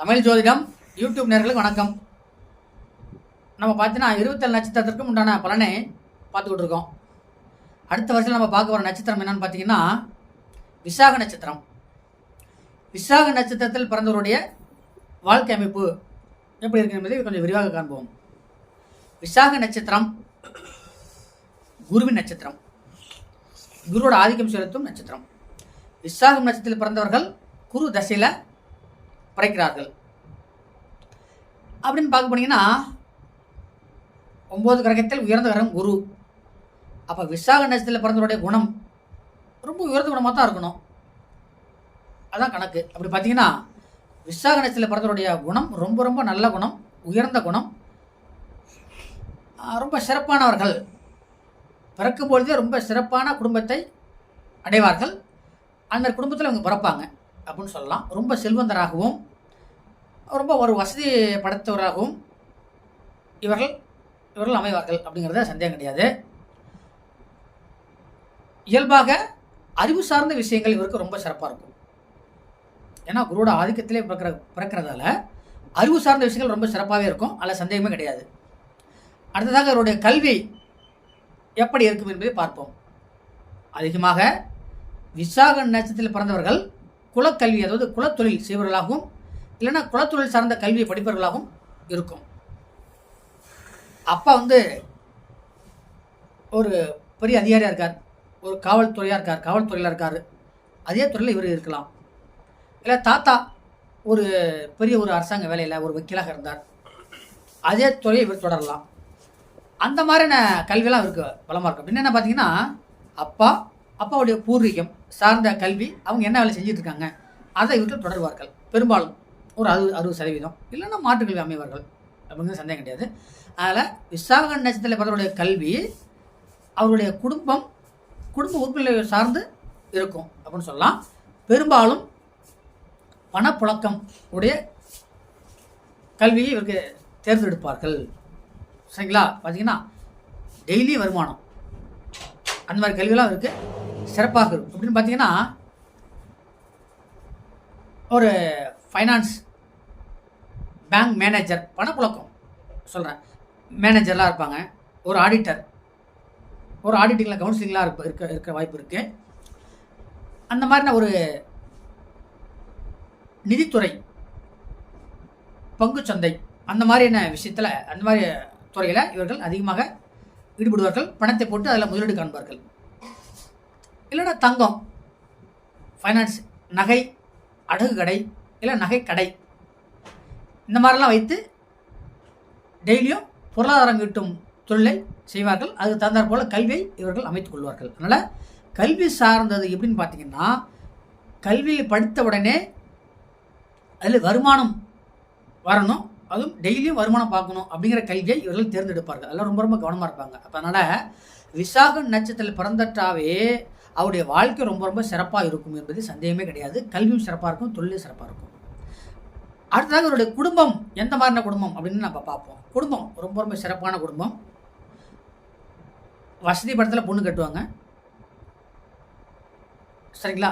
தமிழ் ஜோதிடம் யூடியூப் நேயர்களுக்கு வணக்கம். நம்ம பார்த்தீங்கன்னா 27 நட்சத்திரத்திற்கும் உண்டான பலனை பார்த்துக்கிட்டு இருக்கோம். அடுத்த வருஷம் நம்ம பார்க்க வர நட்சத்திரம் என்னன்னு பார்த்தீங்கன்னா விசாக நட்சத்திரம். விசாக நட்சத்திரத்தில் பிறந்தவருடைய வாழ்க்கை அமைப்பு எப்படி இருக்கு என்பதை கொஞ்சம் விரிவாக காண்போம். விசாக நட்சத்திரம் குருவின் நட்சத்திரம், குருவோட ஆதிக்கம் செலுத்தும் நட்சத்திரம். விசாகம் நட்சத்திரத்தில் பிறந்தவர்கள் குரு தசையில் படைக்கிறார்கள். அப்படின்னு பார்க்க போனீங்கன்னா 9 கிரகத்தில் உயர்ந்த கிரகம் குரு. அப்போ விசாக நட்சத்திரத்தில் பிறந்தவருடைய குணம் ரொம்ப உயர்ந்த குணமாக தான் இருக்கணும், அதான் கணக்கு. அப்படி பார்த்தீங்கன்னா விசாக நட்சத்திரத்தில் பிறந்தவருடைய குணம் ரொம்ப ரொம்ப நல்ல குணம், உயர்ந்த குணம், ரொம்ப சிறப்பானவர்கள். பிறக்கும் பொழுதே ரொம்ப சிறப்பான குடும்பத்தை அடைவார்கள். அந்த குடும்பத்தில் அவங்க பிறப்பாங்க அப்படின்னு சொல்லலாம். ரொம்ப செல்வந்தராகவும் ரொம்ப ஒரு வசதி படைத்தவராகவும் இவர்கள் அமைவார்கள் அப்படிங்கிறத சந்தேகம் கிடையாது. இயல்பாக அறிவு சார்ந்த விஷயங்கள் இவருக்கு ரொம்ப சிறப்பாக இருக்கும். ஏன்னா குருவோட ஆதிக்கத்திலே பிறக்கிறதால அறிவு சார்ந்த விஷயங்கள் ரொம்ப சிறப்பாகவே இருக்கும், அதில் சந்தேகமே கிடையாது. அடுத்ததாக அவருடைய கல்வி எப்படி இருக்கும் என்பதை பார்ப்போம். அதிகமாக விசாக நட்சத்திரத்தில் பிறந்தவர்கள் குலக்கல்வி, அதாவது குலத்தொழில் செய்வர்களாகவும் இல்லைன்னா குலத்தொழில் சார்ந்த கல்வியை படிப்பவர்களாகவும் இருக்கும். அப்பா ஒரு பெரிய அதிகாரியாக இருக்கார், ஒரு காவல்துறையில் இருக்கார், அதே துறையில் இவர் இருக்கலாம். இல்லை தாத்தா ஒரு பெரிய ஒரு அரசாங்க வேலையில் ஒரு வக்கீலாக இருந்தார், அதே துறையை இவர் தொடரலாம். அந்த மாதிரியான கல்வியெல்லாம் இவருக்கு பலமாக இருக்கும். அப்படின்னு என்ன பார்த்தீங்கன்னா அப்பாவுடைய பூர்வீகம் சார்ந்த கல்வி, அவங்க என்ன வேலை செஞ்சுட்டு இருக்காங்க அதை இவர்கள் தொடர்வார்கள். பெரும்பாலும் ஒரு 60% இல்லைன்னா மாற்றுக்கல்வி அமைவார்கள் அப்படிங்கிற சந்தேகம் கிடையாது. அதில் விசாக நட்சத்திரத்தில் பிறந்தவருடைய கல்வி அவருடைய குடும்ப உறுப்பினர்களை சார்ந்து இருக்கும் அப்படின்னு சொல்லலாம். பெரும்பாலும் பணப்புழக்கம் உடைய கல்வியை இவருக்கு தேர்ந்தெடுப்பார்கள். சரிங்களா? பார்த்தீங்கன்னா டெய்லி வருமானம் அந்த மாதிரி கல்வியெல்லாம் இருக்கு சிறப்பாக இருக்கும். அப்படின்னு பார்த்தீங்கன்னா ஒரு ஃபைனான்ஸ் பேங்க் மேனேஜர், பணப்புழக்கம் சொல்கிறேன், மேனேஜர்லாம் இருப்பாங்க. ஒரு ஆடிட்டிங்கில் கவுன்சிலிங்லாம் இருக்க வாய்ப்பு இருக்குது. அந்த மாதிரின ஒரு நிதித்துறை, பங்குச்சந்தை, அந்த மாதிரியான விஷயத்தில், அந்த மாதிரி துறையில் இவர்கள் அதிகமாக ஈடுபடுவார்கள். பணத்தை போட்டு அதில் முதலீடு காண்பார்கள். இல்லைன்னா தங்கம், ஃபைனான்ஸ், நகை அடகு கடை, இல்லை நகை கடை, இந்த மாதிரிலாம் வைத்து டெய்லியும் பொருளாதாரம் ஈட்டும் தொழிலை செய்வார்கள். அதுக்கு தகுந்தாற் போல கல்வியை இவர்கள் அமைத்துக் கொள்வார்கள். அதனால் கல்வி சார்ந்தது எப்படின்னு பார்த்தீங்கன்னா, கல்வியை படித்த உடனே அதில் வருமானம் வரணும், அதுவும் டெய்லியும் வருமானம் பார்க்கணும் அப்படிங்கிற கல்வியை இவர்கள் தேர்ந்தெடுப்பார்கள். அதெல்லாம் ரொம்ப ரொம்ப கவனமாக இருப்பாங்க. அப்போ அதனால் விசாக நட்சத்திரத்தில் பிறந்துட்டாவே அவருடைய வாழ்க்கை ரொம்ப ரொம்ப சிறப்பாக இருக்கும் என்பது சந்தேகமே கிடையாது. கல்வியும் சிறப்பாக இருக்கும், தொழிலும் சிறப்பாக இருக்கும். அடுத்ததாக அவருடைய குடும்பம் எந்த மாதிரியான குடும்பம் அப்படின்னு நம்ம பார்ப்போம். குடும்பம் ரொம்ப ரொம்ப சிறப்பான குடும்பம். வசதி படத்தில் பொண்ணு கட்டுவாங்க, சரிங்களா?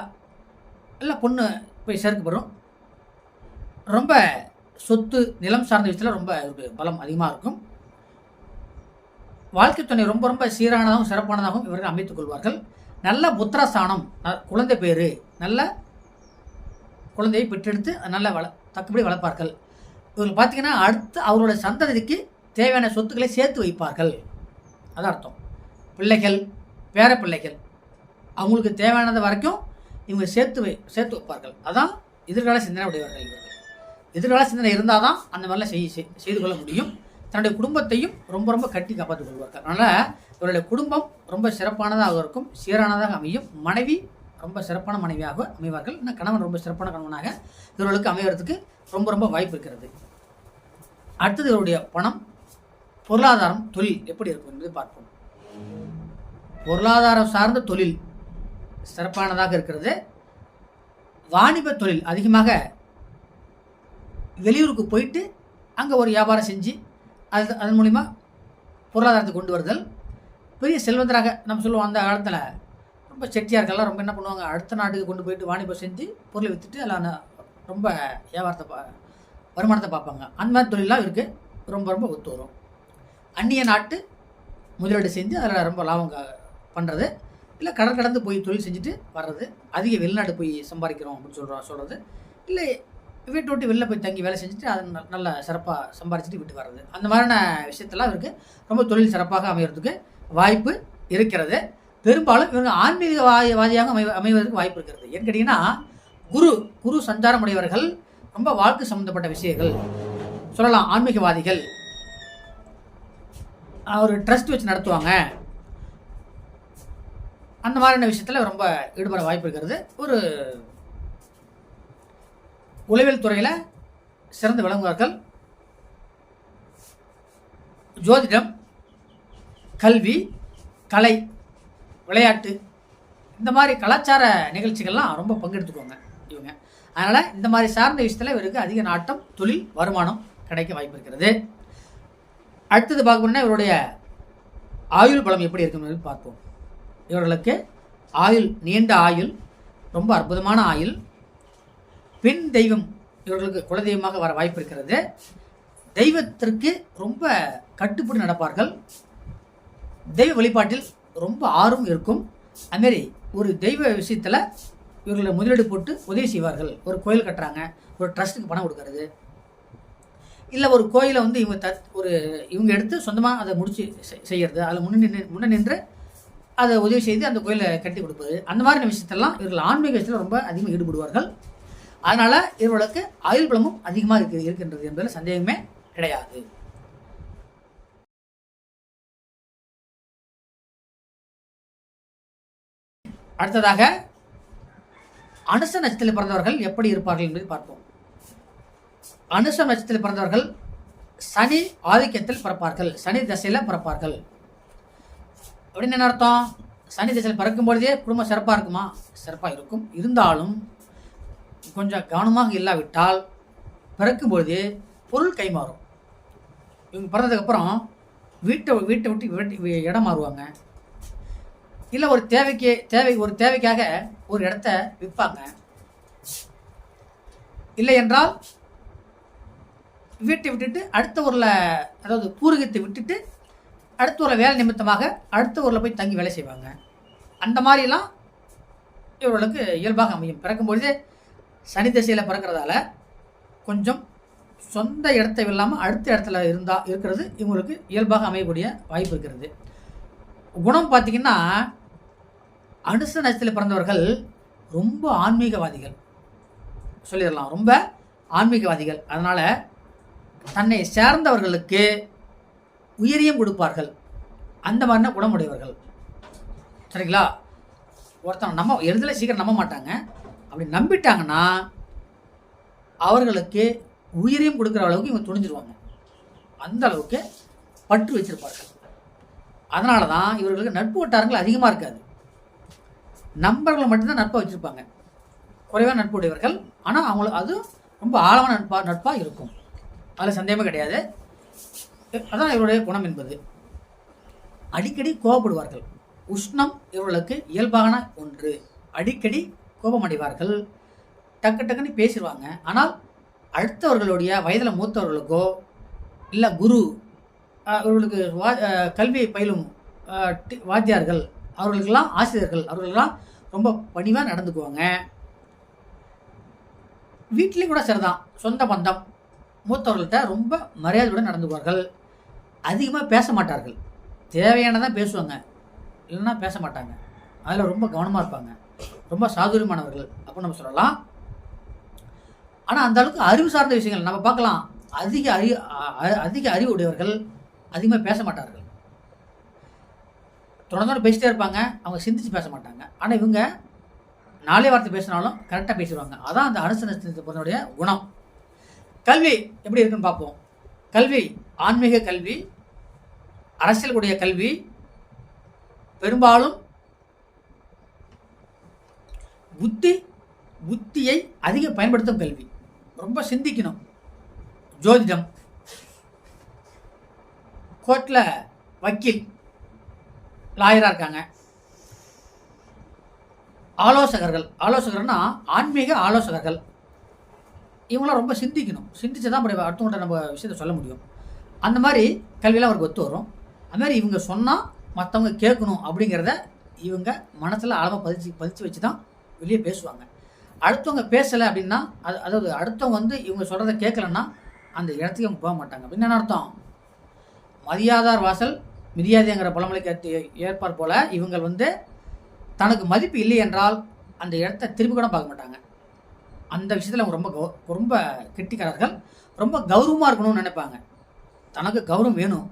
இல்லை பொண்ணு போய் சேர்க்கப்படும். ரொம்ப சொத்து நிலம் சார்ந்த விஷயத்தில் ரொம்ப பலம் அதிகமாக இருக்கும். வாழ்க்கை துணை ரொம்ப ரொம்ப சீரானதாகவும் சிறப்பானதாகவும் இவர்கள் அமைத்துக் கொள்வார்கள். நல்ல புத்திரஸ்தானம், குழந்தை பேர், நல்ல குழந்தையை பெற்றெடுத்து நல்ல தக்கபடி வளர்ப்பார்கள். இவர்கள் பார்த்தீங்கன்னா அடுத்து அவரோட சந்ததிக்கு தேவையான சொத்துக்களை சேர்த்து வைப்பார்கள். அதான் அர்த்தம். பிள்ளைகள், பேர பிள்ளைகள், அவங்களுக்கு தேவையானது வரைக்கும் இவங்க சேர்த்து வைப்பார்கள். அதான் எதிர்கால சிந்தனை உடையவர்கள். இவர்கள் எதிர்கால சிந்தனை இருந்தால் தான் அந்த மாதிரிலாம் செய்து கொள்ள முடியும். தன்னுடைய குடும்பத்தையும் ரொம்ப ரொம்ப கட்டி காப்பாற்றிக் கொள்வார்கள். அதனால் இவருடைய குடும்பம் ரொம்ப சிறப்பானதாக இருக்கும், சீரானதாக அமையும். மனைவி ரொம்ப சிறப்பான மனைவியாக அமைவார்கள். இன்னும் கணவன் ரொம்ப சிறப்பான கணவனாக இவர்களுக்கு அமைவதற்கு ரொம்ப ரொம்ப வாய்ப்பு இருக்கிறது. அடுத்தது இவருடைய பணம், பொருளாதாரம், தொழில் எப்படி இருக்கும் என்பதை பார்ப்போம். பொருளாதாரம் சார்ந்த தொழில் சிறப்பானதாக இருக்கிறது. வாணிப தொழில் அதிகமாக வெளியூருக்கு போயிட்டு அங்கே ஒரு வியாபாரம் செஞ்சு அதன் மூலிமா பொருளாதாரத்தை கொண்டு வருதல். பெரிய செல்வந்தராக நம்ம சொல்லுவோம். அந்த காலத்தில் ரொம்ப செட்டியார்கள்லாம் ரொம்ப என்ன பண்ணுவாங்க, அடுத்த நாட்டுக்கு கொண்டு போயிட்டு வாணிபம் செஞ்சு பொருளை விற்றுட்டு அதில் ரொம்ப வியாபாரத்தை வருமானத்தை பார்ப்பாங்க. அந்த மாதிரி தொழிலாம் இவருக்கு ரொம்ப ரொம்ப ஒத்து வரும். அந்நிய நாட்டு முதலீடு செஞ்சு அதில் ரொம்ப லாபம் பண்ணுறது, இல்லை கடல் கடந்து போய் தொழில் செஞ்சுட்டு வர்றது, அதிக வெளிநாடு போய் சம்பாதிக்கிறோம் அப்படின்னு சொல்கிறது, இல்லை வீட்டை விட்டு வெளில போய் தங்கி வேலை செஞ்சுட்டு அதை நல்லா சிறப்பாக சம்பாதிச்சுட்டு விட்டு வர்றது, அந்த மாதிரியான விஷயத்தெல்லாம் இவருக்கு ரொம்ப தொழில் சிறப்பாக அமைகிறதுக்கு வாய்ப்பு இருக்கிறது. பெரும்பாலும் இவங்க ஆன்மீகவாதியாக அமைவதற்கு வாய்ப்பு இருக்கிறது. ஏன்னு கேட்டிங்கன்னா, குரு சஞ்சாரம் உடையவர்கள் ரொம்ப வாழ்க்கை சம்மந்தப்பட்ட விஷயங்கள் சொல்லலாம். ஆன்மீகவாதிகள் ஒரு ட்ரஸ்ட் வச்சு நடத்துவாங்க, அந்த மாதிரியான விஷயத்தில் ரொம்ப ஈடுபட வாய்ப்பு இருக்கிறது. ஒரு உளவியல் துறையில் சிறந்து விளங்குவார்கள். ஜோதிடம், கல்வி, கலை, விளையாட்டு, இந்த மாதிரி கலாச்சார நிகழ்ச்சிகள்லாம் ரொம்ப பங்கெடுத்துக்குவாங்க இவங்க. அதனால் இந்த மாதிரி சார்ந்த விஷயத்தில் இவருக்கு அதிக நாட்டம், தொழில், வருமானம் கிடைக்க வாய்ப்பு இருக்கிறது. அடுத்தது பார்க்கணும்னா இவருடைய ஆயுள் பலம் எப்படி இருக்குன்னு பார்ப்போம். இவர்களுக்கு ஆயுள், நீண்ட ஆயுள், ரொம்ப அற்புதமான ஆயுள். பெண் தெய்வம் இவர்களுக்கு குலதெய்வமாக வர வாய்ப்பு இருக்கிறது. தெய்வத்திற்கு ரொம்ப கட்டுப்பட்டு நடப்பார்கள். தெய்வ வழிபாட்டில் ரொம்ப ஆர்வம் இருக்கும். அதுமாரி ஒரு தெய்வ விஷயத்தில் இவர்களை முதலீடு போட்டு உதவி செய்வார்கள். ஒரு கோயில் கட்டுறாங்க, ஒரு ட்ரஸ்ட்டுக்கு பணம் கொடுக்கறது, இல்லை ஒரு கோயிலை வந்து இவங்க எடுத்து சொந்தமாக அதை முடித்து செய்கிறது, அதில் முன்ன நின்று அதை உதவி செய்து அந்த கோயிலை கட்டி கொடுப்பது, அந்த மாதிரி விஷயத்தெல்லாம் இவர்கள் ஆன்மீக விஷயத்தில் ரொம்ப அதிகமாக ஈடுபடுவார்கள். அதனால் இவர்களுக்கு ஆயுள் பலமும் அதிகமாக இருக்கின்றது என்பதில் சந்தேகமே கிடையாது. அடுத்ததாக அனுச நட்சத்திரத்தில் பிறந்தவர்கள் எப்படி இருப்பார்கள் என்பதை பார்ப்போம். அனுச நட்சத்திரத்தில் பிறந்தவர்கள் சனி ஆதிக்கத்தில் பிறப்பார்கள், சனி தசையில் பிறப்பார்கள். அப்படின்னு என்ன அர்த்தம்? சனி திசையில் பிறக்கும்பொழுதே குடும்பம் சிறப்பாக இருக்குமா? சிறப்பாக இருக்கும். இருந்தாலும் கொஞ்சம் கவனமாக இல்லாவிட்டால் பிறக்கும்பொழுதே பொருள் கைமாறும். இவங்க பிறந்ததுக்கப்புறம் வீட்டை விட்டு இடம் மாறுவாங்க. இல்லை ஒரு தேவைக்காக ஒரு இடத்த விற்பாங்க. இல்லை என்றால் வீட்டை விட்டுட்டு அடுத்த ஊரில், அதாவது பூர்வீகத்தை விட்டுட்டு அடுத்த ஊரில் வேலை நிமித்தமாக அடுத்த ஊரில் போய் தங்கி வேலை செய்வாங்க. அந்த மாதிரிலாம் இவர்களுக்கு இயல்பாக அமையும். பிறக்கும்பொழுதே சனி திசையில் பிறக்கிறதால கொஞ்சம் சொந்த இடத்தை இல்லாமல் அடுத்த இடத்துல இருக்கிறது இவங்களுக்கு இயல்பாக அமையக்கூடிய வாய்ப்பு இருக்கிறது. குணம் பார்த்திங்கன்னா, அனுச நட்சத்திரத்தில் பிறந்தவர்கள் ரொம்ப ஆன்மீகவாதிகள் சொல்லிடலாம், ரொம்ப ஆன்மீகவாதிகள். அதனால் தன்னை சேர்ந்தவர்களுக்கு உயிரியம் கொடுப்பார்கள், அந்த மாதிரினா குணமுடையவர்கள். சரிங்களா? ஒருத்தன் எளிதில் சீக்கிரம் நம்ப மாட்டாங்க. அப்படி நம்பிட்டாங்கன்னா அவர்களுக்கு உயிரியம் கொடுக்குற அளவுக்கு இவங்க துணிஞ்சிருவாங்க. அந்த அளவுக்கு பற்று வச்சிருப்பார்கள். அதனால தான் இவர்களுக்கு நட்பு வட்டாரங்கள் அதிகமாக இருக்காது. நண்பர்களை மட்டும்தான் நட்பாக வச்சுருப்பாங்க, குறைவான நட்பு உடையவர்கள். ஆனால் அவங்களுக்கு அது ரொம்ப ஆழமான நட்பாக இருக்கும், அதில் சந்தேகமே கிடையாது. அதான் இவருடைய குணம் என்பது. அடிக்கடி கோபப்படுவார்கள். உஷ்ணம் இவர்களுக்கு இயல்பான ஒன்று. அடிக்கடி கோபம் அடைவார்கள், டக்குன்னு பேசிடுவாங்க. ஆனால் அடுத்தவர்களுடைய வயதில் மூத்தவர்களுக்கோ இல்லை குரு அவர்களுக்கு கல்வியை பயிலும் வாத்தியார்கள், அவர்களுக்கெல்லாம் ஆசிரியர்கள், அவர்களெல்லாம் ரொம்ப பணிவாக நடந்துக்குவாங்க. வீட்லேயும் கூட சரிதான், சொந்த பந்தம் மூத்தவர்கள்ட்ட ரொம்ப மரியாதையுடன் நடந்துக்குவார்கள். அதிகமாக பேச மாட்டார்கள், தேவையானதான் பேசுவாங்க, இல்லைன்னா பேச மாட்டாங்க. அதில் ரொம்ப கவனமாக இருப்பாங்க, ரொம்ப சாதுரியமானவர்கள் அப்படின்னு நம்ம சொல்லலாம். ஆனால் அந்த அளவுக்கு அறிவு சார்ந்த விஷயங்கள் நம்ம பார்க்கலாம். அதிக அறிவு உடையவர்கள் அதிகமாக பேச மாட்டார்கள், தொடர்ந்து பேசிட்டே இருப்பாங்க, அவங்க சிந்திச்சு பேச மாட்டாங்க. ஆனால் இவங்க நாளே வார்த்தை பேசினாலும் கரெக்டாக பேசிடுவாங்க. அதான் அந்த அனுச நட்சத்திரத்தை பொறுத்தவரைய குணம். கல்வி எப்படி இருக்குன்னு பார்ப்போம். கல்வி ஆன்மீக கல்வி, அரசியல் கூடிய கல்வி, பெரும்பாலும் புத்தியை அதிக பயன்படுத்தும் கல்வி, ரொம்ப சிந்திக்கணும். ஜோதிடம், கோர்ட்டில் வக்கீல், லாயராக இருக்காங்க. ஆலோசகர்னா ஆன்மீக ஆலோசகர்கள், இவங்களாம் ரொம்ப சிந்திக்கணும். சிந்திச்சு தான் அப்படி அடுத்தவங்கள்ட்ட நம்ம விஷயத்த சொல்ல முடியும். அந்த மாதிரி கல்வியெல்லாம் அவருக்கு ஒத்து வரும். அதுமாதிரி இவங்க சொன்னால் மற்றவங்க கேட்கணும் அப்படிங்கிறத இவங்க மனசில் ஆழமாக பதிச்சு வச்சு தான் வெளியே பேசுவாங்க. அடுத்தவங்க பேசலை அப்படின்னா அதாவது அடுத்தவங்க இவங்க சொல்கிறத கேட்கலன்னா அந்த இடத்துக்கு அவங்க போக மாட்டாங்க. அப்படின்னு என்ன அர்த்தம்? மதியாதார் வாசல் மிதியாதைங்கிற பழமொழிக்கு ஏற்பார் போல் இவங்க தனக்கு மதிப்பு இல்லை என்றால் அந்த இடத்த திரும்பி கூட பார்க்க மாட்டாங்க. அந்த விஷயத்தில் அவங்க ரொம்ப கெட்டிக்காரர்கள். ரொம்ப கௌரவமாக இருக்கணும்னு நினைப்பாங்க. தனக்கு கௌரவம் வேணும்,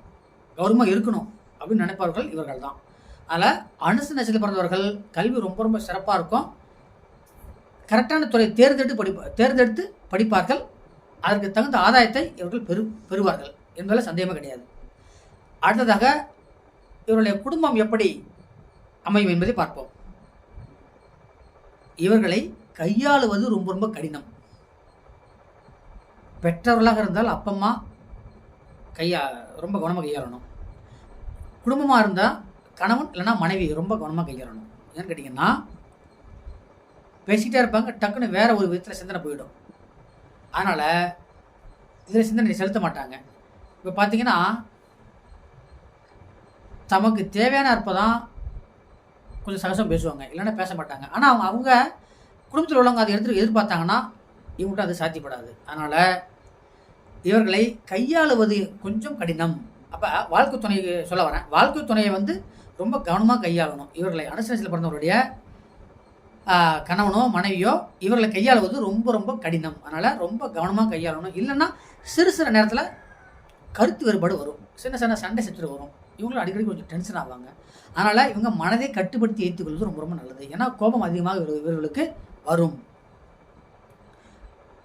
கௌரவமாக இருக்கணும் அப்படின்னு நினைப்பவர்கள் இவர்கள் தான். அதில் அனுச நட்சத்திரத்தில் பிறந்தவர்கள் கல்வி ரொம்ப ரொம்ப சிறப்பாக இருக்கும். கரெக்டான துறை தேர்ந்தெடுத்து படிப்பார்கள். அதற்கு தகுந்த ஆதாயத்தை இவர்கள் பெறுவார்கள் என்பதில் சந்தேகமே கிடையாது. அடுத்ததாக இவருடைய குடும்பம் எப்படி அமையும் என்பதை பார்ப்போம். இவர்களை கையாளுவது ரொம்ப ரொம்ப கடினம். பெற்றவர்களாக இருந்தால் அப்பம்மா ரொம்ப கவனமாக கையாளணும். குடும்பமாக இருந்தால் கணவன் இல்லைன்னா மனைவி ரொம்ப கவனமாக கையாளணும். ஏன்னு கேட்டிங்கன்னா பேசிக்கிட்டே இருப்பாங்க, டக்குன்னு வேற ஒரு விதத்தில் சிந்தனை போயிடும். அதனால் இதில் சிந்தனை செலுத்த மாட்டாங்க. இப்போ பார்த்தீங்கன்னா தமக்கு தேவையான இருப்பதான் கொஞ்சம் சகசம் பேசுவாங்க, இல்லைன்னா பேச மாட்டாங்க. ஆனால் அவங்க குடும்பத்தில் உள்ளவங்க அதை எதிர்பார்த்தாங்கன்னா இவங்கள்ட்ட அது சாத்தியப்படாது. அதனால் இவர்களை கையாளுவது கொஞ்சம் கடினம். அப்போ வாழ்க்கை துணையை சொல்ல வரேன். வாழ்க்கை துணையை ரொம்ப கவனமாக கையாளணும். இவர்களை அனுசரிச்சில் பிறந்தவருடைய கணவனோ மனைவியோ இவர்களை கையாளுவது ரொம்ப ரொம்ப கடினம். அதனால் ரொம்ப கவனமாக கையாளணும். இல்லைன்னா சிறு நேரத்தில் கருத்து வேறுபாடு வரும், சின்ன சண்டை சச்சரவு வரும். இவங்களும் அடிக்கடி கொஞ்சம் டென்ஷன் ஆவாங்க. அதனால் இவங்க மனதை கட்டுப்படுத்தி ஏற்றுக்கொள்வது ரொம்ப ரொம்ப நல்லது. ஏன்னா கோபம் அதிகமாக இவர்களுக்கு வரும்.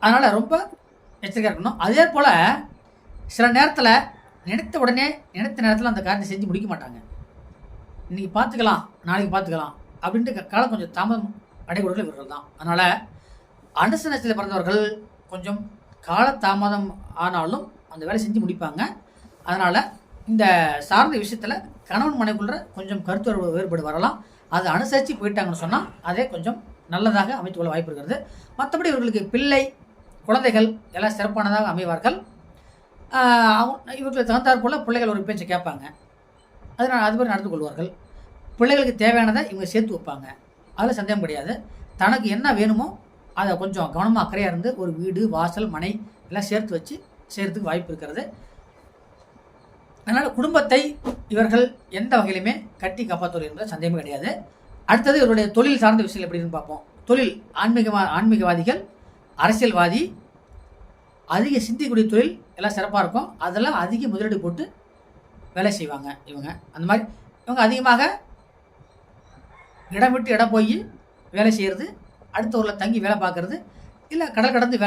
அதனால் ரொம்ப எச்சரிக்கையாக இருக்கணும். அதே போல் சில நேரத்தில் நினைத்த நேரத்தில் அந்த காரியத்தை செஞ்சு முடிக்க மாட்டாங்க. இன்றைக்கி பார்த்துக்கலாம், நாளைக்கு பார்த்துக்கலாம் அப்படின்ட்டு காலம் கொஞ்சம் தாமதம் அடைகொடுக்கல இவர்கள் தான். அதனால் அனுச நட்சத்திரத்தில் பிறந்தவர்கள் கொஞ்சம் காலதாமதம் ஆனாலும் அந்த வேலை செஞ்சு முடிப்பாங்க. அதனால் இந்த சார்ந்த விஷயத்தில் கணவன் மனைவிக்குள்ள கொஞ்சம் கருத்து வேறுபாடு வரலாம். அதை அனுசரித்து போயிட்டாங்கன்னு சொன்னால் அதே கொஞ்சம் நல்லதாக அமைத்துக்கொள்ள வாய்ப்பு இருக்கிறது. மற்றபடி இவர்களுக்கு பிள்ளை குழந்தைகள் எல்லாம் சிறப்பானதாக அமைவார்கள். இவர்களுக்கு தகுந்தாற் போல் பிள்ளைகள் ஒரு பேச்சை கேட்பாங்க, அதனால் அது மாதிரி நடந்து கொள்வார்கள். பிள்ளைகளுக்கு தேவையானதை இவங்க சேர்த்து வைப்பாங்க, அதில் சந்தேகம் கிடையாது. தனக்கு என்ன வேணுமோ அதை கொஞ்சம் கவனமாக அக்கறையாக இருந்து ஒரு வீடு வாசல் மனை எல்லாம் சேர்த்து வச்சு செய்கிறதுக்கு வாய்ப்பு இருக்கிறது. அதனால் குடும்பத்தை இவர்கள் எந்த வகையிலுமே கட்டி காப்பாற்றுவது என்பது சந்தேகமே கிடையாது. அடுத்தது இவருடைய தொழில் சார்ந்த விஷயங்கள் எப்படின்னு பார்ப்போம். தொழில் ஆன்மீகவாதிகள், அரசியல்வாதி, அதிக சிந்திக்கூடிய தொழில் எல்லாம் சிறப்பாக இருக்கும். அதெல்லாம் அதிக முதலீடு போட்டு வேலை செய்வாங்க இவங்க. அந்த மாதிரி இவங்க அதிகமாக இடம் விட்டு இடம் போய் வேலை செய்கிறது, அடுத்த ஊரில் தங்கி வேலை பார்க்குறது, இல்லை கடல் கடந்து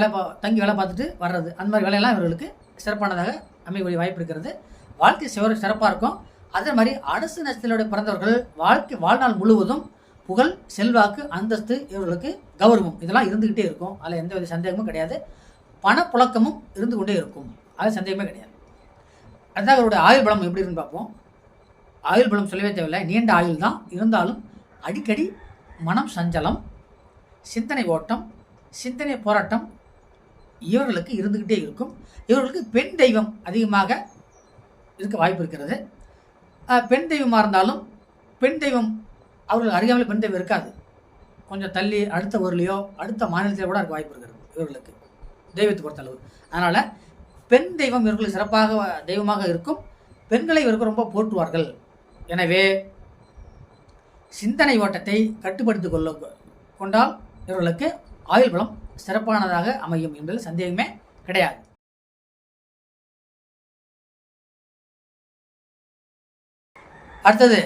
தங்கி வேலை பார்த்துட்டு வர்றது, அந்த மாதிரி வேலையெல்லாம் இவர்களுக்கு சிறப்பானதாக அமையக்கூடிய வாய்ப்பு இருக்கிறது. வாழ்க்கை சிறப்பாக இருக்கும். அதே மாதிரி அனுச நட்சத்திரத்தோட பிறந்தவர்கள் வாழ்நாள் முழுவதும் புகழ், செல்வாக்கு, அந்தஸ்து, இவர்களுக்கு கௌரவம் இதெல்லாம் இருந்துக்கிட்டே இருக்கும். அதில் எந்த வித சந்தேகமும் கிடையாது. பணப்புழக்கமும் இருந்து கொண்டே இருக்கும், அதில் சந்தேகமே கிடையாது. அதுதான் அவருடைய ஆயுள் பலம் எப்படி இருக்குன்னு பார்ப்போம். ஆயுள் பலம் சொல்லவே தேவையில்லை, நீண்ட ஆயுள் தான். இருந்தாலும் அடிக்கடி மனம் சஞ்சலம், சிந்தனை ஓட்டம், சிந்தனை போராட்டம் இவர்களுக்கு இருந்துக்கிட்டே இருக்கும். இவர்களுக்கு பெண் தெய்வம் அதிகமாக இருக்க வாய்ப்பு இருக்கிறது. பெண் தெய்வமாக இருந்தாலும் பெண் தெய்வம் அவர்கள் அறியாமல் பெண் தெய்வம் இருக்காது. கொஞ்சம் தள்ளி அடுத்த ஊர்லேயோ அடுத்த மாநிலத்திலோ கூட இருக்க வாய்ப்பு இருக்கிறது இவர்களுக்கு தெய்வத்தை பொறுத்தளவு. அதனால் பெண் தெய்வம் இவர்களுக்கு சிறப்பாக தெய்வமாக இருக்கும். பெண்களை இவருக்கு ரொம்ப போற்றுவார்கள். எனவே சிந்தனை ஓட்டத்தை கட்டுப்படுத்தி கொண்டால் இவர்களுக்கு ஆயுள் பலம் சிறப்பானதாக அமையும் என்பதில் சந்தேகமே கிடையாது. அடுத்தது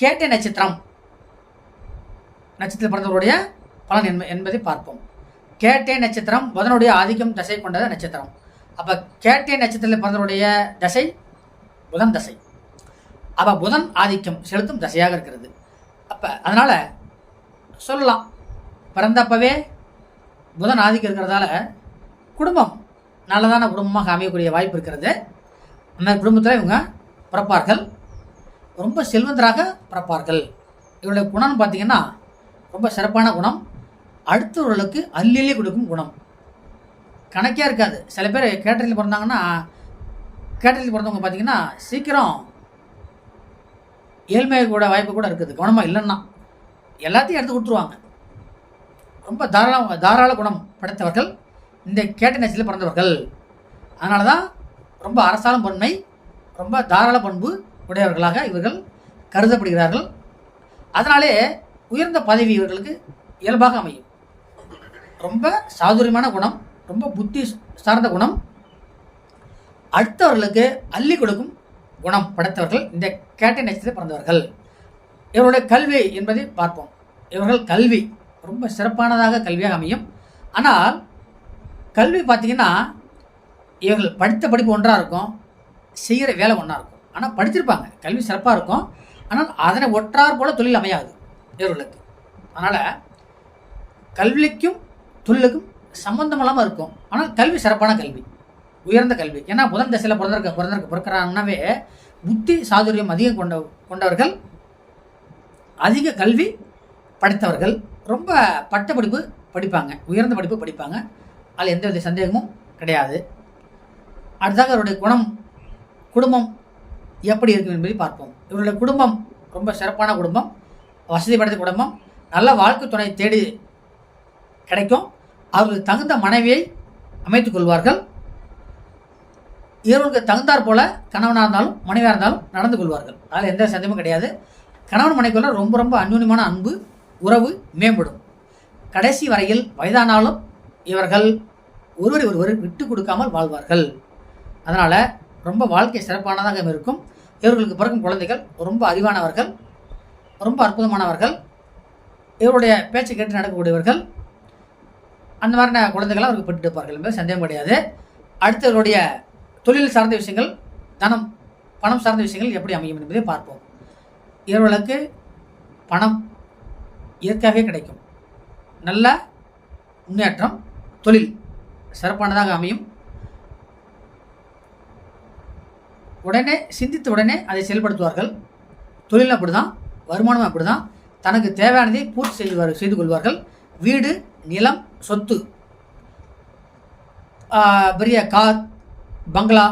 கேட்டை நட்சத்திரம் பிறந்தவருடைய பலன் என்பதை பார்ப்போம். கேட்டை நட்சத்திரம் புதனுடைய ஆதிக்கம் தசை கொண்ட நட்சத்திரம். அப்போ கேட்டை நட்சத்திரத்தில் பிறந்தவருடைய தசை புதன் தசை. அப்போ புதன் ஆதிக்கம் செலுத்தும் தசையாக இருக்கிறது. அப்போ அதனால் சொல்லலாம், பிறந்தப்பவே புதன் ஆதிக்கம் இருக்கிறதால குடும்பம் நல்லதான குடும்பமாக அமையக்கூடிய வாய்ப்பு இருக்கிறது. அந்த குடும்பத்தில் இவங்க பிறப்பார்கள், ரொம்ப செல்வந்தராக பிறப்பார்கள். இவருடைய குணம்னு பார்த்தீங்கன்னா ரொம்ப சிறப்பான குணம். அடுத்தவர்களுக்கு அள்ளி கொடுக்கும் குணம். கணக்கே இருக்காது. சில பேர் கேட்டரிங்கில் பிறந்தாங்கன்னா, கேட்டரிங்கில் பிறந்தவங்க பார்த்தீங்கன்னா சீக்கிரம் ஏழ்மை கூட வாய்ப்பு கூட இருக்குது. கவனமாக இல்லைன்னா எல்லாத்தையும் எடுத்து கொடுத்துருவாங்க. ரொம்ப தாராள குணம் படைத்தவர்கள் இந்த கேட்டை நட்சத்திரத்தில் பிறந்தவர்கள். அதனால தான் ரொம்ப அரசாலும் பன்மை, ரொம்ப தாராள பண்பு உடையவர்களாக இவர்கள் கருதப்படுகிறார்கள். அதனாலே உயர்ந்த பதவி இவர்களுக்கு இயல்பாக அமையும். ரொம்ப சாதுரியமான குணம், ரொம்ப புத்தி சார்ந்த குணம், அடுத்தவர்களுக்கு அள்ளி கொடுக்கும் குணம் படைத்தவர்கள் இந்த கேட்டை நட்சத்திரத்தில் பிறந்தவர்கள். இவருடைய கல்வி என்பதை பார்ப்போம். இவர்கள் கல்வி ரொம்ப சிறப்பானதாக கல்வியாக அமையும். ஆனால் கல்வி பார்த்திங்கன்னா இவர்கள் படித்த படிப்பு ஒன்றாக இருக்கும், செய்கிற வேலை ஒன்றா இருக்கும். ஆனால் படிச்சிருப்பாங்க, கல்வி சிறப்பாக இருக்கும். ஆனால் அதனை ஒற்றார் போல தொழில் அமையாது இவர்களுக்கு. அதனால் கல்விக்கும் தொழிலுக்கும் சம்பந்தம் இல்லாமல் இருக்கும். ஆனால் கல்வி சிறப்பான கல்வி, உயர்ந்த கல்வி. ஏன்னா புதன் தசையில் பிறக்கிறாங்கன்னாவே புத்தி சாதுரியம் அதிகம் கொண்டவர்கள், அதிக கல்வி படித்தவர்கள், ரொம்ப பட்ட படிப்பு படிப்பாங்க, உயர்ந்த படிப்பு படிப்பாங்க. அதில் எந்த வித சந்தேகமும் கிடையாது. அடுத்ததாக அவருடைய குடும்பம் எப்படி இருக்கும் என்பதை பார்ப்போம். இவருடைய குடும்பம் ரொம்ப சிறப்பான குடும்பம், வசதி படைத்த குடும்பம், நல்ல வாழ்க்கை துணை தேடி கிடைக்கும். அவர்களுக்கு தகுந்த மனைவியை அமைத்துக் கொள்வார்கள். இவர்களுக்கு தகுந்தாற் போல கணவனாக இருந்தாலும் மனைவியாக இருந்தாலும் நடந்து கொள்வார்கள். அதில் எந்த சந்தேகமும் கிடையாது. கணவன் மனைவிக்குள்ள ரொம்ப ரொம்ப அந்யூன்யமான அன்பு உறவு மேம்படும். கடைசி வரையில் வயதானாலும் இவர்கள் ஒருவர் விட்டு கொடுக்காமல் வாழ்வார்கள். அதனால் ரொம்ப வாழ்க்கை சிறப்பானதாக இருக்கும். இவர்களுக்கு பிறக்கும் குழந்தைகள் ரொம்ப அறிவானவர்கள், ரொம்ப அற்புதமானவர்கள், இவருடைய பேச்சை கேட்டு நடக்கக்கூடியவர்கள். அந்த மாதிரியான குழந்தைகளாக அவருக்கு பெற்று இருப்பார்கள் என்பது சந்தேகம் கிடையாது. அடுத்து இவருடைய தொழில் சார்ந்த விஷயங்கள், பணம் சார்ந்த விஷயங்கள் எப்படி அமையும் என்பதை பார்ப்போம். இவர்களுக்கு பணம் இயற்கையாகவே கிடைக்கும். நல்ல முன்னேற்றம், தொழில் சிறப்பானதாக அமையும். உடனே சிந்தித்த உடனே அதை செயல்படுத்துவார்கள். தொழில் அப்படி தான், வருமானம் அப்படி தான். தனக்கு தேவையானதை பூர்த்தி செய்து கொள்வார்கள். வீடு, நிலம், சொத்து, பெரிய கார், பங்களா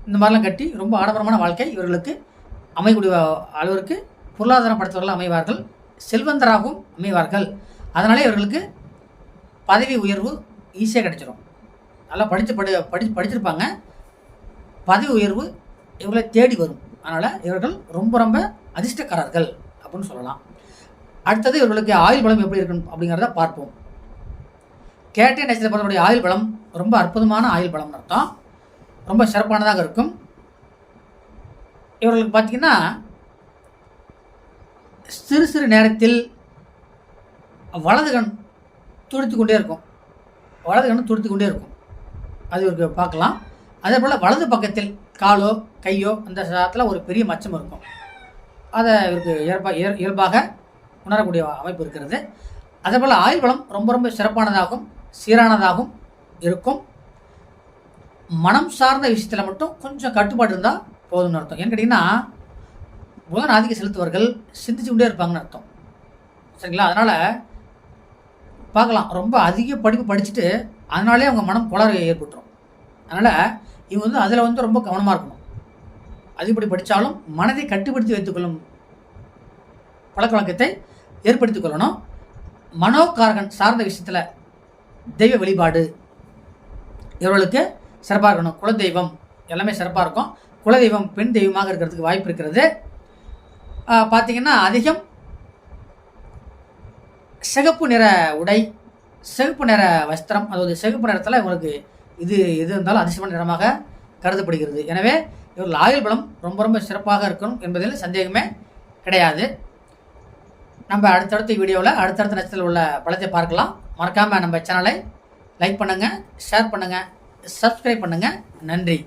இந்த மாதிரிலாம் கட்டி ரொம்ப ஆடம்பரமான வாழ்க்கை இவர்களுக்கு அமையக்கூடிய அளவிற்கு பொருளாதாரம் படைத்தவர்கள் அமைவார்கள். செல்வந்தராகவும் அமைவார்கள். அதனாலே இவர்களுக்கு பதவி உயர்வு ஈஸியாக கிடைச்சிடும். நல்லா படிச்சிருப்பாங்க. பதவி உயர்வு இவர்களை தேடி வரும். அதனால் இவர்கள் ரொம்ப ரொம்ப அதிர்ஷ்டக்காரர்கள் அப்படின்னு சொல்லலாம். அடுத்தது இவர்களுக்கு ஆயுள் பலம் எப்படி இருக்கும் அப்படிங்கிறத பார்ப்போம். கேட்டை நட்சத்திரத்தினுடைய ஆயுள் பலம் ரொம்ப அற்புதமான ஆயுள் பலம்னு அர்த்தம். ரொம்ப சிறப்பானதாக இருக்கும். இவர்களுக்கு பார்த்திங்கன்னா சிறு நேரத்தில் வலது கண் துடித்து கொண்டே இருக்கும். அது இவருக்கு பார்க்கலாம். அதே போல் வலது பக்கத்தில் காலோ கையோ அந்த சாத்தில் ஒரு பெரிய மச்சம் இருக்கும். அதை இவருக்கு இயல்பாக உணரக்கூடிய அமைப்பு இருக்கிறது. அதே போல் ஆயுள் பலம் ரொம்ப ரொம்ப சிறப்பானதாகவும் சீரானதாகவும் இருக்கும். மனம் சார்ந்த விஷயத்தில் மட்டும் கொஞ்சம் கட்டுப்பாடு இருந்தால் போதும்னு அர்த்தம். ஏன்னு கேட்டிங்கன்னா புதன் ஆதிக்கம் செலுத்துவர்கள் சிந்திச்சு கொண்டே இருப்பாங்கன்னு அர்த்தம். சரிங்களா? அதனால் பார்க்கலாம், ரொம்ப அதிக படிப்பு படிச்சுட்டு அதனாலே அவங்க மனம் கோளாறு ஏற்பட்டுரும். அதனால் இவங்க அதில் ரொம்ப கவனமாக இருக்கணும். அதிகப்படி படித்தாலும் மனதை கட்டுப்படுத்தி வைத்துக்கொள்ளும் பழக்க வழக்கத்தை ஏற்படுத்தி கொள்ளணும். மனோகாரகன் சார்ந்த விஷயத்தில் தெய்வ வழிபாடு இவர்களுக்கு சிறப்பாக இருக்கணும். குலதெய்வம் எல்லாமே சிறப்பாக இருக்கும். குலதெய்வம் பெண் தெய்வமாக இருக்கிறதுக்கு வாய்ப்பு இருக்கிறது. பார்த்திங்கன்னா அதிகம் சிகப்பு நிற உடை, சிகப்பு நிற வஸ்திரம், அதாவது சிகப்பு நிறத்தில் இவங்களுக்கு இது இருந்தாலும் அதிர்ஷ்டமான நிறமாக கருதப்படுகிறது. எனவே இவர்கள் ஆயுள் பலம் ரொம்ப ரொம்ப சிறப்பாக இருக்கணும் என்பதில் சந்தேகமே கிடையாது. நம்ம அடுத்தடுத்த வீடியோவில் அடுத்தடுத்த நட்சத்திரத்தில் உள்ள பலத்தை பார்க்கலாம். மறக்காமல் நம்ம சேனலை லைக் பண்ணுங்கள், ஷேர் பண்ணுங்கள், சப்ஸ்கிரைப் பண்ணுங்கள். நன்றி.